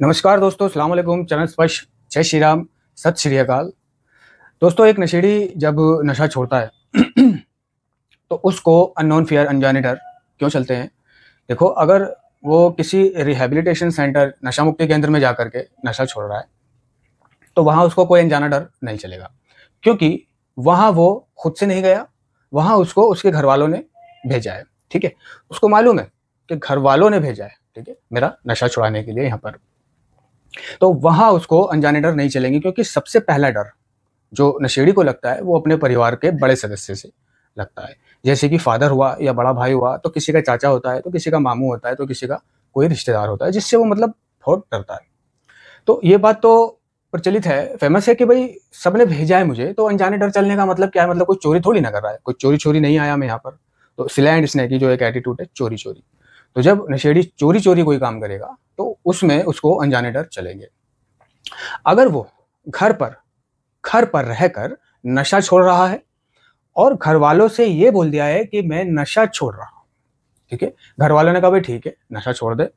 नमस्कार दोस्तों, अस्सलाम वालेकुम, चरण स्पर्श, जय श्री राम, सत श्री अकाल। दोस्तों, एक नशेड़ी जब नशा छोड़ता है तो उसको अननोन फियर, अनजाने डर क्यों चलते हैं? देखो, अगर वो किसी रिहैबिलिटेशन सेंटर, नशा मुक्ति केंद्र में जाकर के नशा छोड़ रहा है तो वहाँ उसको कोई अनजाना डर नहीं चलेगा, क्योंकि वहाँ वो खुद से नहीं गया, वहाँ उसको उसके घर वालों ने भेजा है। ठीक है, उसको मालूम है कि घर वालों ने भेजा है, ठीक है, मेरा नशा छुड़ाने के लिए यहाँ पर। तो वहाँ उसको अनजाने डर नहीं चलेंगे, क्योंकि सबसे पहला डर जो नशेड़ी को लगता है वो अपने परिवार के बड़े सदस्य से लगता है। जैसे कि फादर हुआ या बड़ा भाई हुआ, तो किसी का चाचा होता है, तो किसी का मामू होता है, तो किसी का कोई रिश्तेदार होता है, जिससे वो मतलब बहुत डरता है। तो ये बात तो प्रचलित है, फेमस है कि भाई सबने भेजा है मुझे, तो अनजाने डर चलने का मतलब क्या है? मतलब कोई चोरी थोड़ी ना कर रहा है, कोई चोरी छोरी नहीं आया मैं यहाँ पर। तो सिला एंड स्नैकी जो एक एटीट्यूड है, चोरी चोरी। तो जब नशेड़ी चोरी चोरी कोई काम करेगा तो उसमें उसको अनजाने डर चलेंगे। अगर वो घर पर रहकर नशा छोड़ रहा है और घर वालों से ये बोल दिया है कि मैं नशा छोड़ रहा हूँ, ठीक है, घर वालों ने कहा भाई ठीक है नशा छोड़ दे।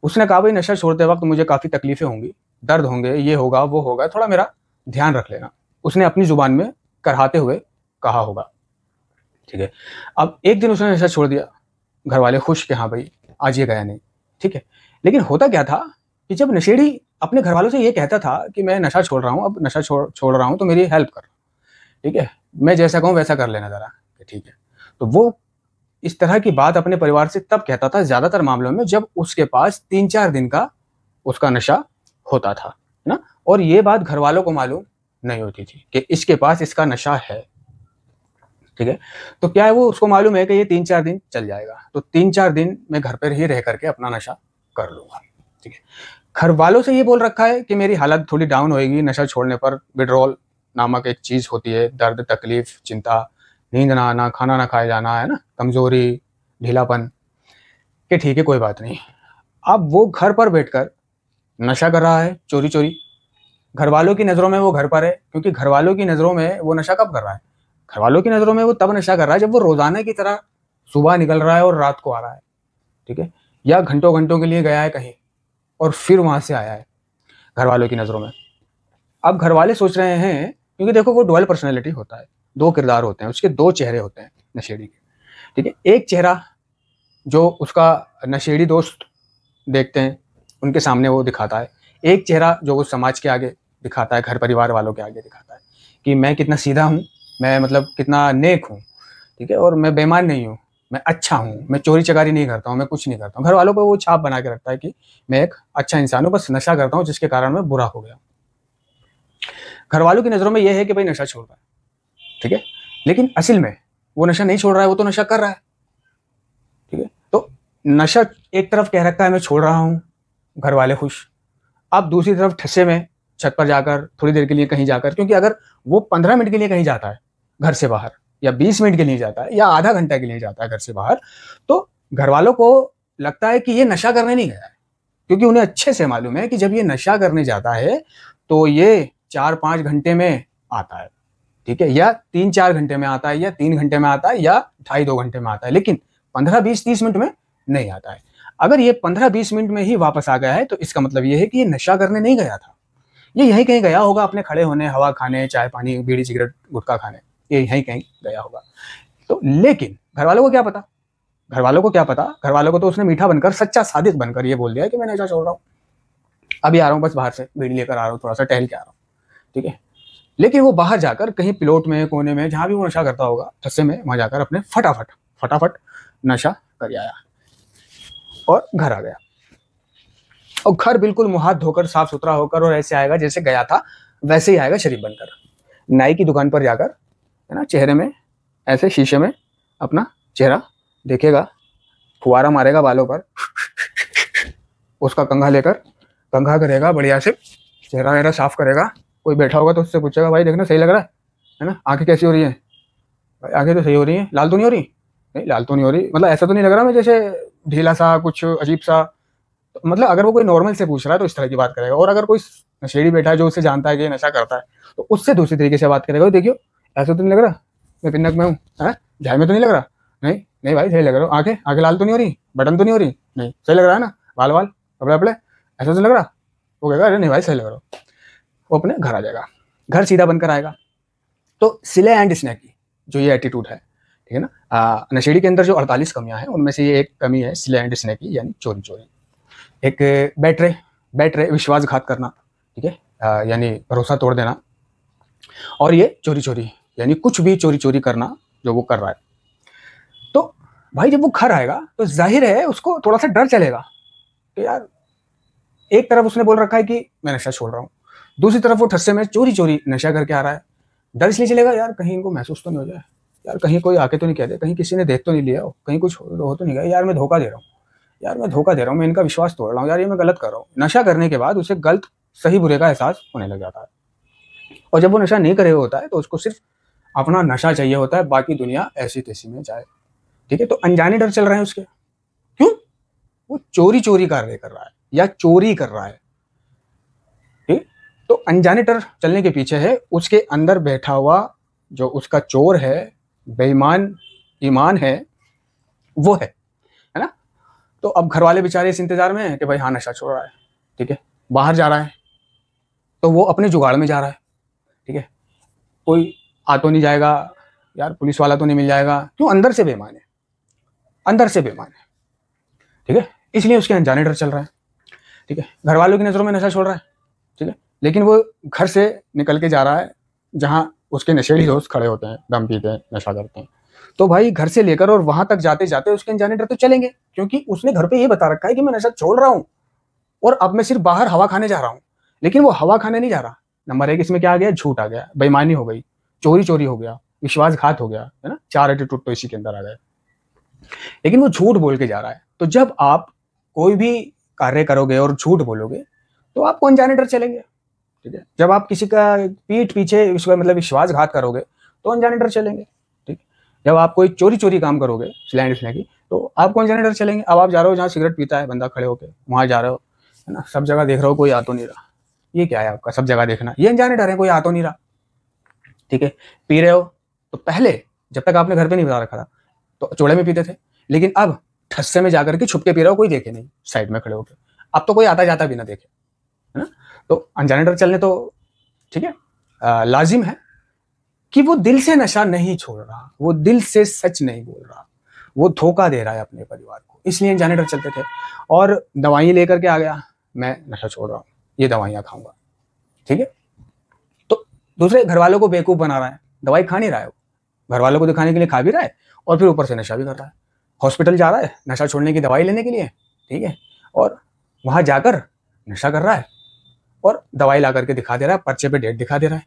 उसने कहा भाई नशा छोड़ते वक्त मुझे काफ़ी तकलीफें होंगी, दर्द होंगे, ये होगा वो होगा, थोड़ा मेरा ध्यान रख लेना। उसने अपनी जुबान में करहाते हुए कहा होगा, ठीक है। अब एक दिन उसने नशा छोड़ दिया, घर वाले खुश कि हाँ भाई आज ये गया नहीं, ठीक है। लेकिन होता क्या था कि जब नशेड़ी अपने घर वालों से ये कहता था कि मैं नशा छोड़ रहा हूँ, अब नशा छोड़ रहा हूँ तो मेरी हेल्प कर, ठीक है, मैं जैसा कहूँ वैसा कर लेना ज़रा, ठीक है। तो वो इस तरह की बात अपने परिवार से तब कहता था ज़्यादातर मामलों में जब उसके पास 3-4 दिन का उसका नशा होता था, है ना। और ये बात घर वालों को मालूम नहीं होती थी कि इसके पास इसका नशा है, ठीक है। तो क्या है, वो उसको मालूम है कि ये 3-4 दिन चल जाएगा, तो 3-4 दिन मैं घर पर ही रह करके अपना नशा कर लूँगा, ठीक है। घर वालों से ये बोल रखा है कि मेरी हालत थोड़ी डाउन होएगी, नशा छोड़ने पर विड्रॉल नामक एक चीज़ होती है, दर्द, तकलीफ, चिंता, नींद ना आना, खाना ना खाए जाना, है ना, कमज़ोरी, ढीलापन, कि ठीक है कोई बात नहीं। अब वो घर पर बैठकर नशा कर रहा है चोरी चोरी। घर वालों की नज़रों में वो घर पर है, क्योंकि घर वालों की नज़रों में वो नशा कब कर रहा है? घर वालों की नज़रों में वो तब नशा कर रहा है जब वो रोज़ाना की तरह सुबह निकल रहा है और रात को आ रहा है, ठीक है, या घंटों घंटों के लिए गया है कहीं और फिर वहाँ से आया है, घर वालों की नज़रों में। अब घर वाले सोच रहे हैं, क्योंकि देखो वो डुअल पर्सनैलिटी होता है, 2 किरदार होते हैं, उसके 2 चेहरे होते हैं नशेड़ी के, ठीक है। एक चेहरा जो उसका नशेड़ी दोस्त देखते हैं उनके सामने वो दिखाता है, एक चेहरा जो वो समाज के आगे दिखाता है, घर परिवार वालों के आगे दिखाता है कि मैं कितना सीधा हूँ, मैं मतलब कितना नेक हूँ, ठीक है, और मैं बेईमान नहीं हूँ, मैं अच्छा हूँ, मैं चोरी चकारी नहीं करता हूँ, मैं कुछ नहीं करता हूँ। घर वालों को वो छाप बना के रखता है कि मैं एक अच्छा इंसान हूँ, बस नशा करता हूँ जिसके कारण मैं बुरा हो गया। घर वालों की नज़रों में यह है कि भाई नशा छोड़ रहा है, ठीक है, लेकिन असल में वो नशा नहीं छोड़ रहा है, वो तो नशा कर रहा है, ठीक है। तो नशा एक तरफ कह रखा है मैं छोड़ रहा हूँ, घर वाले खुश। अब दूसरी तरफ ठस्से में छत पर जाकर थोड़ी देर के लिए कहीं जाकर, क्योंकि अगर वो 15 मिनट के लिए कहीं जाता है घर से बाहर, या 20 मिनट के लिए जाता है, या आधा घंटा के लिए जाता है घर से बाहर, तो घर वालों को लगता है कि ये नशा करने नहीं गया है, क्योंकि उन्हें अच्छे से मालूम है कि जब ये नशा करने जाता है तो ये 4-5 घंटे में आता है, ठीक है, या 3-4 घंटे में आता है, या 3 घंटे में आता है, या 2.5-2 घंटे में आता है, लेकिन 15-20-30 मिनट में नहीं आता है। अगर ये 15-20 मिनट में ही वापस आ गया है तो इसका मतलब ये है कि ये नशा करने नहीं गया था, ये यहीं कहीं गया होगा अपने खड़े होने, हवा खाने, चाय पानी, बीड़ी सिगरेट गुटखा खाने, ये यहीं कहीं गया होगा। तो लेकिन घर वालों को क्या पता, घर वालों को क्या पता, घर वालों को तो उसने मीठा बनकर, सच्चा सादिक बनकर ये बोल दिया कि मैं नशा छोड़ रहा हूँ, अभी आ रहा हूँ, बस बाहर से बीड़ी लेकर आ रहा हूँ, थोड़ा सा टहल के आ रहा हूँ, ठीक है। लेकिन वो बाहर जाकर कहीं प्लॉट में, कोने में, जहाँ भी वो नशा करता होगा, ठस्से में, वहाँ जाकर अपने फटाफट नशा कर आया और घर आ गया। और घर बिल्कुल मुंह हाथ धोकर, साफ सुथरा होकर, और ऐसे आएगा जैसे गया था वैसे ही आएगा, शरीफ बनकर। नाई की दुकान पर जाकर, है ना, चेहरे में ऐसे शीशे में अपना चेहरा देखेगा, फुवारा मारेगा बालों पर, उसका कंघा लेकर कंघा करेगा, बढ़िया से चेहरा वेहरा साफ करेगा। कोई बैठा होगा तो उससे पूछेगा भाई देखना सही लग रहा है ना, आंखें कैसी हो रही है भाई, आंखें तो सही हो रही हैं, लाल तो नहीं हो रही? नहीं लाल तो नहीं हो रही, मतलब ऐसा तो नहीं लग रहा मैं जैसे ढीला सा, कुछ अजीब सा। तो मतलब अगर वो कोई नॉर्मल से पूछ रहा है तो इस तरह की बात करेगा, और अगर कोई नशेड़ी बैठा है जो उससे जानता है कि ये नशा करता है तो उससे दूसरी तरीके से बात करेगा, देखियो ऐसा तो नहीं लग रहा, मैं पिन्नक में हूँ, है झाई में तो नहीं लग रहा, नहीं नहीं भाई सही लग रहा, आंखें लाल तो नहीं हो रही, बटन तो नहीं हो रही, नहीं सही लग रहा है ना, बाल कपड़े वपड़े, ऐसा तो लग रहा, वो कहेगा अरे नहीं भाई सही लग रहा हो, वो अपने घर आ जाएगा, घर सीधा बनकर आएगा। तो सिले एंड स्नैकी जो ये एटीट्यूड है, ठीक है ना, नशेड़ी के अंदर जो 48 कमियां हैं उनमें से ये एक कमी है सिले एंड स्नैकी, यानी चोरी चोरी। एक बैटरे विश्वासघात करना, ठीक है, यानी भरोसा तोड़ देना। और ये चोरी चोरी यानी कुछ भी चोरी चोरी करना जो वो कर रहा है। तो भाई जब वो घर आएगा तो जाहिर है उसको थोड़ा सा डर चलेगा कि यार एक तरफ उसने बोल रखा है कि मैं नशा छोड़ रहा हूँ, दूसरी तरफ वो ठस्से में चोरी चोरी नशा करके आ रहा है। डर इसलिए चलेगा यार कहीं इनको महसूस तो नहीं हो जाए, यार कहीं कोई आके तो नहीं कह दे, कहीं किसी ने देख तो नहीं लिया हो, कहीं कुछ हो तो नहीं गया, यार मैं धोखा दे रहा हूँ, यार मैं धोखा दे रहा हूँ, मैं इनका विश्वास तोड़ रहा हूँ, यार ये मैं गलत कर रहा हूँ। नशा करने के बाद उसे गलत सही बुरे का एहसास होने लग जाता है। और जब वो नशा नहीं करे होता है तो उसको सिर्फ अपना नशा चाहिए होता है, बाकी दुनिया ऐसी तैसी में जाए, ठीक है। तो अनजाने डर चल रहे हैं उसके, क्यों? वो चोरी चोरी कार्य कर रहा है या चोरी कर रहा है, ठीक। तो अनजाने डर चलने के पीछे है उसके अंदर बैठा हुआ जो उसका चोर है, बेईमान ईमान है, वो है ना। तो अब घर वाले बेचारे इस इंतजार में है कि भाई हाँ नशा छोड़ रहा है, ठीक है, बाहर जा रहा है तो वो अपने जुगाड़ में जा रहा है, ठीक है, कोई आ तो नहीं जाएगा, यार पुलिस वाला तो नहीं मिल जाएगा, क्यों? अंदर से बेईमान है, अंदर से बेईमान है, ठीक है, इसलिए उसके अनजाने डर चल रहा है, ठीक है। घर वालों की नजरों में नशा छोड़ रहा है, ठीक है, लेकिन वो घर से निकल के जा रहा है जहां उसके नशेड़ी दोस्त खड़े होते हैं, दम पीते हैं, नशा करते हैं। तो भाई घर से लेकर और वहां तक जाते जाते उसके अनजाने डर तो चलेंगे, क्योंकि उसने घर पे ये बता रखा है कि मैं नशा छोड़ रहा हूं और अब मैं सिर्फ बाहर हवा खाने जा रहा हूं। लेकिन वो हवा खाने नहीं जा रहा। नंबर एक इसमें क्या आ गया? झूठ आ गया, बेईमानी हो गई, चोरी चोरी हो गया, विश्वासघात हो गया, है ना, 4 एटीट्यूड तो इसी के अंदर आ गए। लेकिन वो झूठ बोल के जा रहा है। तो जब आप कोई भी कार्य करोगे और झूठ बोलोगे तो आपको अनजाने डर चलेंगे, ठीक है। जब आप किसी का पीठ पीछे मतलब विश्वासघात करोगे तो अनजाने डर चलेंगे, ठीक। जब आप कोई चोरी चोरी काम करोगे स्लैंड की तो आपको अनजाने डर चलेंगे। अब आप जा रहे हो जहाँ सिगरेट पीता है बंदा खड़े होके, वहां जा रहे हो, है ना, सब जगह देख रहे हो कोई आ तो नहीं रहा, ये क्या है आपका सब जगह देखना? ये अनजाने डर है, कोई आ तो नहीं रहा, ठीक है। पी रहे हो तो पहले जब तक आपने घर पे नहीं बता रखा था तो चोड़े में पीते थे, लेकिन अब ठस्से में जाकर के छुप के पी रहे हो, कोई देखे नहीं, साइड में खड़े होकर, अब तो कोई आता जाता भी ना देखे, है ना। तो अनजाने डर चलने तो ठीक है, लाजिम है कि वो दिल से नशा नहीं छोड़ रहा, वो दिल से सच नहीं बोल रहा, वो धोखा दे रहा है अपने परिवार को, इसलिए अनजाने डर चलते थे। और दवाई लेकर के आ गया, मैं नशा छोड़ रहा हूँ, ये दवाइयाँ खाऊंगा, ठीक है। तो दूसरे घर वालों को बेवकूफ बना रहा है, दवाई खा नहीं रहा है, घर वालों को दिखाने के लिए खा भी रहा है और फिर ऊपर से नशा भी कर रहा है। हॉस्पिटल जा रहा है नशा छोड़ने की दवाई लेने के लिए, ठीक है, और वहां जाकर नशा कर रहा है और दवाई ला करके दिखा दे रहा है, पर्चे पे डेट दिखा दे रहा है,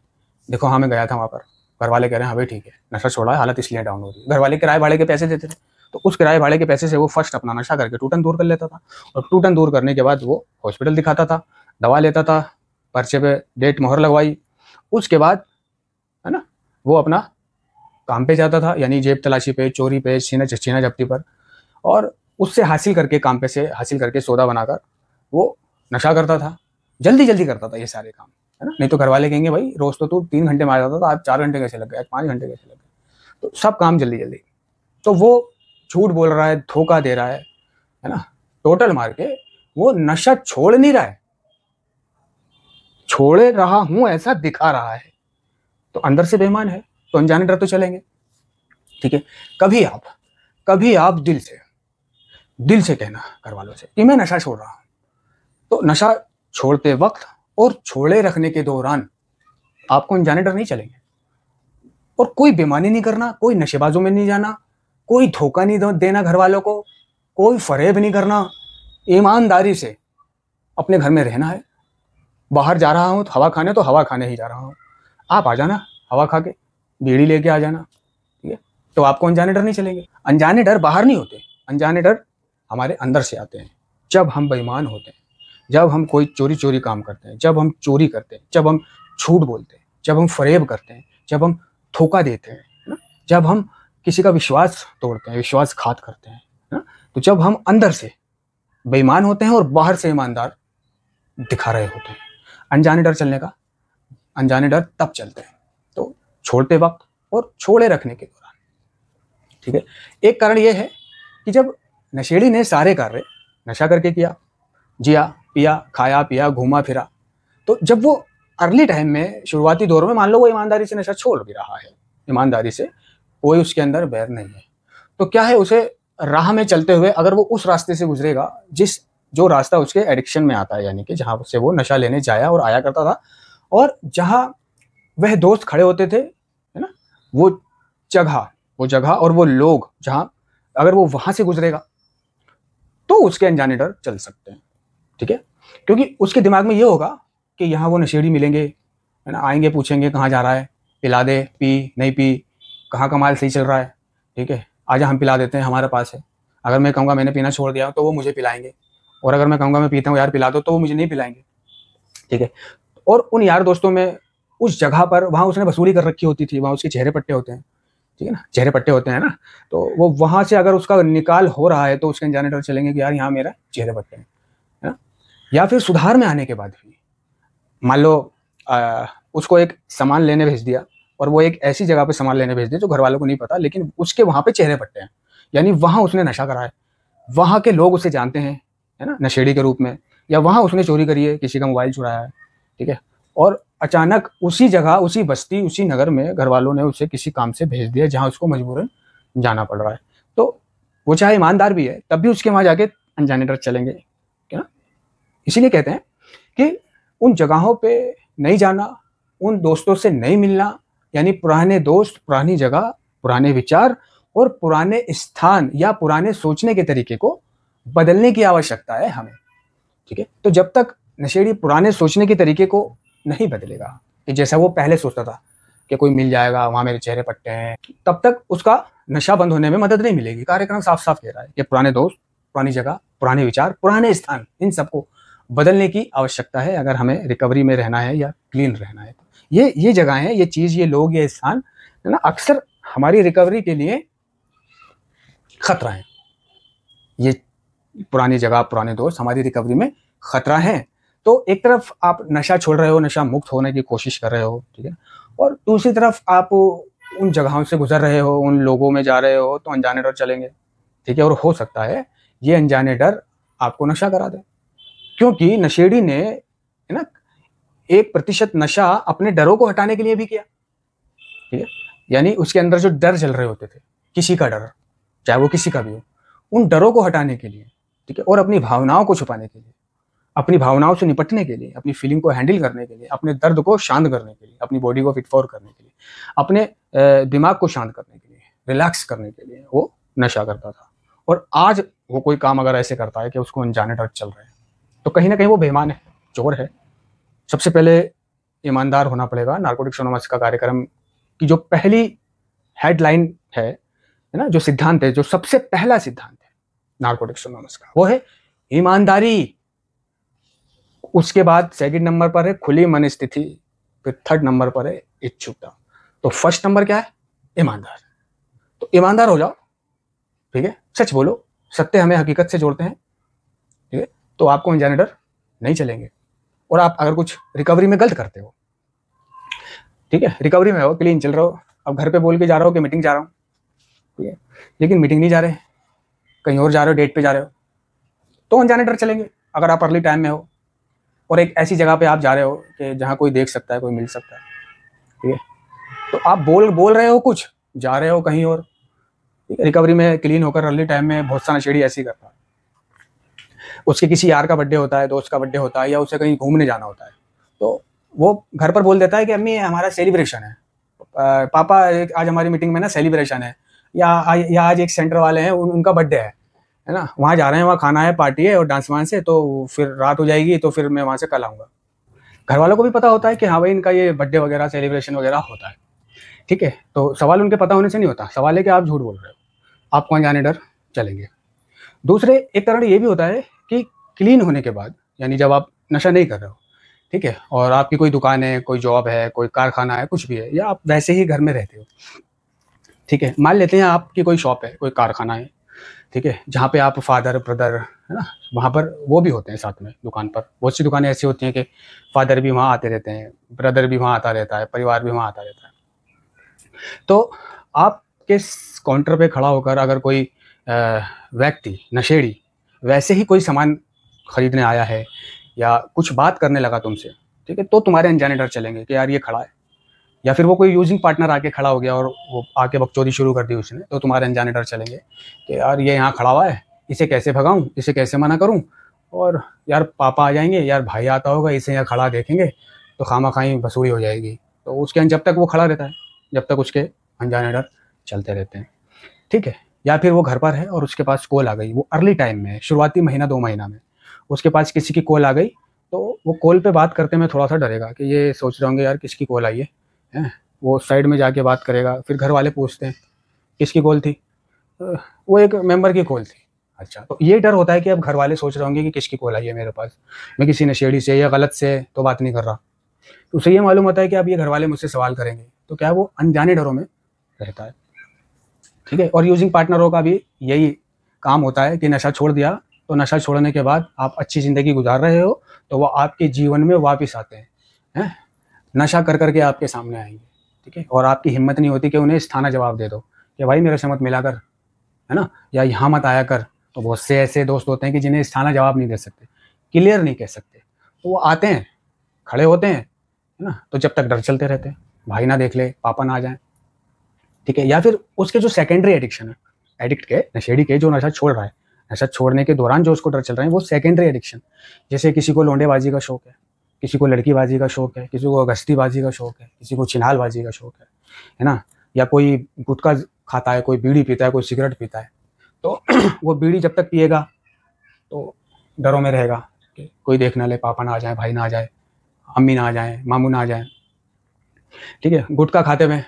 देखो हाँ मैं गया था वहां पर। घर वाले कह रहे हैं हाँ भाई ठीक है, नशा छोड़ा है, हालत इसलिए डाउन हो रही है। घर वाले किराए भाड़े के पैसे देते थे, तो उस किराए भाड़े के पैसे से वो फर्स्ट अपना नशा करके टूटन दूर कर लेता था, और टूटन दूर करने के बाद वो हॉस्पिटल दिखाता था, दवा लेता था, पर्चे पे डेट मोहर लगवाई, उसके बाद है ना वो अपना काम पे जाता था, यानी जेब तलाशी पे, चोरी पे, छीना झपटी पर, और उससे हासिल करके काम पे से हासिल करके सौदा बनाकर वो नशा करता था। जल्दी जल्दी करता था ये सारे काम, है ना, नहीं तो घर वाले कहेंगे भाई रोज तो तू 3 घंटे में आ जाता था, आज 4 घंटे कैसे लग गए, आज 5 घंटे कैसे लग गए। तो सब काम जल्दी जल्दी। तो वो झूठ बोल रहा है, धोखा दे रहा है ना, टोटल मार के वो नशा छोड़ नहीं रहा है, छोड़ रहा हूं ऐसा दिखा रहा है, तो अंदर से बेईमान है, तो अनजाने डर तो चलेंगे, ठीक है। कभी आप दिल से कहना घर वालों से कि मैं नशा छोड़ रहा हूं, तो नशा छोड़ते वक्त और छोड़े रखने के दौरान आपको अनजाने डर नहीं चलेंगे, और कोई बेईमानी नहीं करना, कोई नशेबाजों में नहीं जाना, कोई धोखा नहीं देना घर वालों को, कोई फरेब नहीं करना, ईमानदारी से अपने घर में रहना है। बाहर जा रहा हूं तो हवा खाने ही जा रहा हूं, आप आ जाना हवा खा के, बीड़ी लेके आ जाना, ठीक है। तो आपको अनजाने डर नहीं चलेंगे। अनजाने डर बाहर नहीं होते, अनजाने डर हमारे अंदर से आते हैं। जब हम बेईमान होते हैं, जब हम कोई चोरी काम करते हैं, जब हम चोरी करते हैं, जब हम झूठ बोलते हैं, जब हम फरेब करते हैं, जब हम धोखा देते हैं, है ना, जब हम किसी का विश्वास तोड़ते हैं, विश्वासघात करते हैं, है ना, तो जब हम अंदर से बेईमान होते हैं और बाहर से ईमानदार दिखा रहे होते हैं। अनजाने डर तब चलते हैं, तो छोड़ते वक्त और छोड़े रखने के दौरान, ठीक है। एक कारण यह है कि जब नशेड़ी ने सारे कार्य नशा करके किया, जिया, पिया, खाया पिया, घूमा फिरा। तो जब वो अर्ली टाइम में शुरुआती दौर में मान लो वो ईमानदारी से नशा छोड़ भी रहा है, ईमानदारी से कोई उसके अंदर बैर नहीं है, तो क्या है उसे राह में चलते हुए अगर वो उस रास्ते से गुजरेगा जो रास्ता उसके एडिक्शन में आता है, यानी कि जहाँ से वो नशा लेने जाया और आया करता था, और जहाँ वह दोस्त खड़े होते थे, है ना, वो जगह और वो लोग जहाँ, अगर वो वहां से गुजरेगा तो उसके अनजाने डर चल सकते हैं। ठीक है, क्योंकि उसके दिमाग में ये होगा कि यहाँ वो नशेड़ी मिलेंगे, है ना, आएंगे पूछेंगे कहाँ जा रहा है, पिला दे, पी नहीं पी, कहाँ का माल सही चल रहा है, ठीक है, आजा हम पिला देते हैं, हमारे पास है। अगर मैं कहूँगा मैंने पीना छोड़ दिया तो वो मुझे पिलाएंगे, और अगर मैं कहूँगा मैं पीता हूँ यार पिला दो तो वो मुझे नहीं पिलाएंगे। ठीक है, और उन यार दोस्तों में उस जगह पर वहाँ उसने वसूली कर रखी होती थी, वहाँ उसके चेहरे पट्टे होते हैं, ठीक है ना, चेहरे पट्टे होते हैं ना, तो वो वहाँ से अगर उसका निकाल हो रहा है तो उसके अनजाने डर चलेंगे कि यार यहाँ मेरा चेहरे पट्टे हैं, है ना। या फिर सुधार में आने के बाद भी मान लो उसको एक सामान लेने भेज दिया और वो एक ऐसी जगह पे सामान लेने भेज दिया जो घर वालों को नहीं पता, लेकिन उसके वहाँ पे चेहरे पट्टे हैं, यानी वहाँ उसने नशा करा है, वहाँ के लोग उसे जानते हैं, है ना, नशेड़ी के रूप में, या वहाँ उसने चोरी करी है, किसी का मोबाइल चुराया है, ठीक है, और अचानक उसी जगह, उसी बस्ती, उसी नगर में घर वालों ने उसे किसी काम से भेज दिया जहाँ उसको मजबूरन जाना पड़ रहा है, तो वो चाहे ईमानदार भी है तब भी उसके वहाँ जाके अनजाने डर चलेंगे, क्या ना। इसीलिए कहते हैं कि उन जगहों पे नहीं जाना, उन दोस्तों से नहीं मिलना, यानी पुराने दोस्त, पुरानी जगह, पुराने विचार और पुराने स्थान या पुराने सोचने के तरीके को बदलने की आवश्यकता है हमें। ठीक है, तो जब तक नशेड़ी पुराने सोचने के तरीके को नहीं बदलेगा कि जैसा वो पहले सोचता था कि कोई मिल जाएगा, वहां मेरे चेहरे पट्टे हैं, तब तक उसका नशा बंद होने में मदद नहीं मिलेगी। कार्यक्रम साफ साफ कह रहा है कि पुराने दोस्त, पुरानी जगह, पुराने विचार, पुराने स्थान, इन सबको बदलने की आवश्यकता है अगर हमें रिकवरी में रहना है या क्लीन रहना है। ये जगह है, ये चीज, ये लोग, ये स्थान, है ना, अक्सर हमारी रिकवरी के लिए खतरा है। ये पुरानी जगह, पुराने दोस्त हमारी रिकवरी में खतरा है। तो एक तरफ आप नशा छोड़ रहे हो, नशा मुक्त होने की कोशिश कर रहे हो, ठीक है, और दूसरी तरफ आप उन जगहों से गुजर रहे हो, उन लोगों में जा रहे हो, तो अनजाने डर चलेंगे, ठीक है, और हो सकता है ये अनजाने डर आपको नशा करा दे, क्योंकि नशेड़ी ने, है ना, 1% नशा अपने डरों को हटाने के लिए भी किया, ठीक है, यानी उसके अंदर जो डर चल रहे होते थे, किसी का डर, चाहे वो किसी का भी हो, उन डरों को हटाने के लिए, ठीक है, और अपनी भावनाओं को छुपाने के लिए, अपनी भावनाओं से निपटने के लिए, अपनी फीलिंग को हैंडल करने के लिए, अपने दर्द को शांत करने के लिए, अपनी बॉडी को फिट फॉर करने के लिए, अपने दिमाग को शांत करने के लिए, रिलैक्स करने के लिए वो नशा करता था। और आज वो कोई काम अगर ऐसे करता है कि उसको अनजाने डर चल रहे हैं, तो कहीं ना कहीं वो बेईमान है, चोर है। सबसे पहले ईमानदार होना पड़ेगा। नारकोटिक्स एनोनिमस का कार्यक्रम की जो पहली हेडलाइन है ना, जो सिद्धांत है, जो सबसे पहला सिद्धांत है नारकोटिक्स एनोनिमस का, वो है ईमानदारी। उसके बाद सेकंड नंबर पर है खुली मन स्थिति, फिर थर्ड नंबर पर है इच्छुकता। तो फर्स्ट नंबर क्या है? ईमानदार। तो ईमानदार हो जाओ, ठीक है, सच बोलो, सत्य हमें हकीकत से जोड़ते हैं, ठीक है, तो आपको अनजाने डर नहीं चलेंगे। और आप अगर कुछ रिकवरी में गलत करते हो, ठीक है, रिकवरी में हो, क्लीन चल रहे हो, अब घर पे बोल के जा रहे हो कि मीटिंग जा रहा हूँ, ठीक है, लेकिन मीटिंग नहीं जा रहे, कहीं और जा रहे हो, डेट पे जा रहे हो, तो अनजाने डर चलेंगे। अगर आप अर्ली टाइम में हो और एक ऐसी जगह पे आप जा रहे हो कि जहाँ कोई देख सकता है, कोई मिल सकता है, ठीक है, तो आप बोल रहे हो कुछ, जा रहे हो कहीं और, ठीक है। रिकवरी में क्लीन होकर अर्ली टाइम में बहुत सा नशेड़ी ऐसी करता है, उसके किसी यार का बर्थडे होता है, दोस्त का बर्थडे होता है, या उसे कहीं घूमने जाना होता है, तो वो घर पर बोल देता है कि अम्मी हमारा सेलिब्रेशन है, पापा आज हमारी मीटिंग में ना सेलिब्रेशन है, या आज एक सेंटर वाले हैं उनका बर्थडे है ना, वहाँ जा रहे हैं, वहाँ खाना है, पार्टी है और डांस वांस है, तो फिर रात हो जाएगी, तो फिर मैं वहाँ से कल आऊँगा। घर वालों को भी पता होता है कि हाँ भाई इनका ये बर्थडे वगैरह सेलिब्रेशन वगैरह होता है, ठीक है, तो सवाल उनके पता होने से नहीं होता, सवाल है कि आप झूठ बोल रहे हो, आपको अनजाने डर चलेंगे। दूसरे एक कारण ये भी होता है कि क्लीन होने के बाद, यानी जब आप नशा नहीं कर रहे हो, ठीक है, और आपकी कोई दुकान है, कोई जॉब है, कोई कारखाना है, कुछ भी है, या आप वैसे ही घर में रहते हो, ठीक है, मान लेते हैं आपकी कोई शॉप है, कोई कारखाना है, ठीक है, जहाँ पे आप फादर ब्रदर, है ना, वहाँ पर वो भी होते हैं साथ में दुकान पर। बहुत सी दुकानें ऐसी होती हैं कि फादर भी वहाँ आते रहते हैं, ब्रदर भी वहाँ आता रहता है, परिवार भी वहाँ आता रहता है। तो आपके काउंटर पे खड़ा होकर अगर कोई व्यक्ति, नशेड़ी, वैसे ही कोई सामान खरीदने आया है या कुछ बात करने लगा तुमसे, ठीक है, तो तुम्हारे अनजाने डर चलेंगे कि यार ये खड़ा है। या फिर वो कोई यूजिंग पार्टनर आके खड़ा हो गया और वो आके बकचोदी शुरू कर दी उसने, तो तुम्हारे अनजाने डर चलेंगे कि यार ये यहाँ खड़ा हुआ है, इसे कैसे भगाऊं, इसे कैसे मना करूं, और यार पापा आ जाएंगे, यार भाई आता होगा, इसे यहाँ खड़ा देखेंगे तो खामाखाई वसूली हो जाएगी। तो उसके जब तक वो खड़ा रहता है, जब तक उसके अनजाने डर चलते रहते हैं, ठीक है। या फिर वो घर पर है और उसके पास कॉल आ गई, वो अर्ली टाइम में, शुरुआती महीना 2 महीना में उसके पास किसी की कॉल आ गई, तो वो कॉल पे बात करते में थोड़ा सा डरेगा कि ये सोच रहे होंगे यार किसकी कॉल आई है। वो साइड में जाके बात करेगा, फिर घर वाले पूछते हैं किसकी कॉल थी, वो एक मेंबर की कॉल थी। अच्छा, तो ये डर होता है कि अब घर वाले सोच रहे होंगे कि किसकी कॉल आई है मेरे पास, मैं किसी नशेड़ी से या गलत से तो बात नहीं कर रहा। तो उसे ये मालूम होता है कि अब ये घर वाले मुझसे सवाल करेंगे, तो क्या वो अनजाने डरों में रहता है, ठीक है। और यूजिंग पार्टनरों का भी यही काम होता है कि नशा छोड़ दिया, तो नशा छोड़ने के बाद आप अच्छी ज़िंदगी गुजार रहे हो तो वो आपके जीवन में वापस आते हैं, नशा कर करके आपके सामने आएंगे, ठीक है। और आपकी हिम्मत नहीं होती कि उन्हें स्थाना जवाब दे दो कि भाई मेरे से मत मिला कर, है ना, या यहाँ मत आया कर। तो बहुत से ऐसे दोस्त होते हैं कि जिन्हें स्थाना जवाब नहीं दे सकते, क्लियर नहीं कह सकते, तो वो आते हैं, खड़े होते हैं, है ना। तो जब तक डर चलते रहते हैं, भाई ना देख ले, पापा ना आ जाए, ठीक है। या फिर उसके जो सेकेंडरी एडिक्शन है, एडिक्ट के, नशेड़ी के, जो नशा छोड़ रहा है, नशा छोड़ने के दौरान जो उसको डर चल रहा है वो सेकेंडरी एडिक्शन। जैसे किसी को लौंडेबाजी का शौक है, किसी को लड़कीबाजी का शौक है, किसी को गश्तीबाजी का शौक है, किसी को छिनालबाजी का शौक है ना। या कोई गुटखा खाता है, कोई बीड़ी पीता है, कोई सिगरेट पीता है, तो वो बीड़ी जब तक पिएगा तो डरों में रहेगा कि कोई देख ना ले, पापा ना आ जाए, भाई ना आ जाए, अम्मी ना आ जाए, मामू ना आ जाए, ठीक है। गुटखा खाते में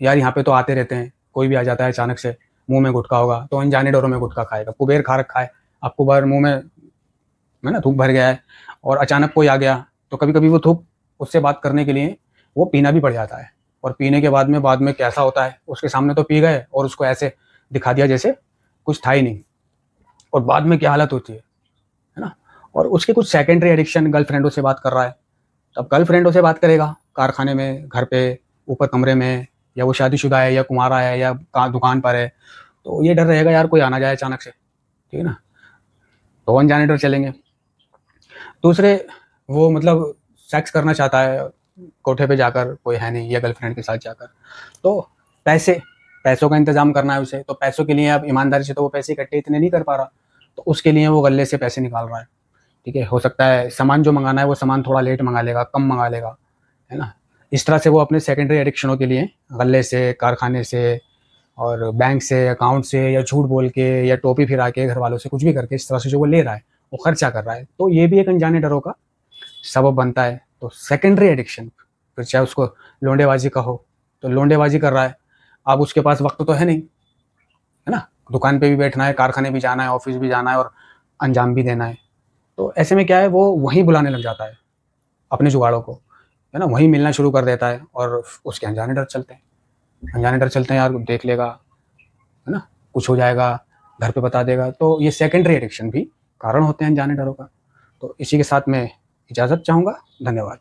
यार यहाँ पे तो आते रहते हैं, कोई भी आ जाता है अचानक से, मुंह में गुटखा होगा तो अनजाने डरों में गुटखा खाएगा। कुबेर खा रखा है, आपको बार मुंह में है ना, थूक भर गया है और अचानक कोई आ गया, तो कभी कभी वो थूक उससे बात करने के लिए वो पीना भी पड़ जाता है। और पीने के बाद में कैसा होता है, उसके सामने तो पी गए और उसको ऐसे दिखा दिया जैसे कुछ था ही नहीं, और बाद में क्या हालत होती है ना। और उसके कुछ सेकेंडरी एडिक्शन, गर्लफ्रेंडों से बात कर रहा है, तब गर्लफ्रेंडों से बात करेगा कारखाने में, घर पे, ऊपर कमरे में, या वो शादीशुदा है या कुंवारा है या दुकान पर है, तो ये डर रहेगा यार कोई आना जाए अचानक से, ठीक है ना, तो अनजाने डर चलेंगे। दूसरे, वो मतलब सेक्स करना चाहता है कोठे पे जाकर, कोई है नहीं, या गर्लफ्रेंड के साथ जाकर, तो पैसों का इंतजाम करना है उसे, तो पैसों के लिए अब ईमानदारी से तो वो पैसे इकट्ठे इतने नहीं कर पा रहा, तो उसके लिए वो गले से पैसे निकाल रहा है, ठीक है। हो सकता है सामान जो मंगाना है वो सामान थोड़ा लेट मंगा लेगा, कम मंगा लेगा, है ना। इस तरह से वो अपने सेकेंडरी एडिक्शनों के लिए गले से, कारखाने से, और बैंक से, अकाउंट से, या झूठ बोल के, या टोपी फिरा के, घर वालों से कुछ भी करके, इस तरह से जो वो ले रहा है, वो खर्चा कर रहा है, तो ये भी एक अनजाने डरों का सबब बनता है। तो सेकेंडरी एडिक्शन, फिर चाहे उसको लौंडेबाजी का हो, तो लौंडेबाजी कर रहा है, अब उसके पास वक्त तो है नहीं, है ना, दुकान पे भी बैठना है, कारखाने भी जाना है, ऑफिस भी जाना है और अंजाम भी देना है, तो ऐसे में क्या है, वो वहीं बुलाने लग जाता है अपने जुगाड़ों को, है ना, वहीं मिलना शुरू कर देता है, और उसके अनजाने डर चलते हैं, यार देख लेगा, है ना, कुछ हो जाएगा, घर पे बता देगा, तो ये सेकेंडरी एडिक्शन भी कारण होते हैं अनजाने डरों का। तो इसी के साथ मैं इजाज़त चाहूँगा, धन्यवाद।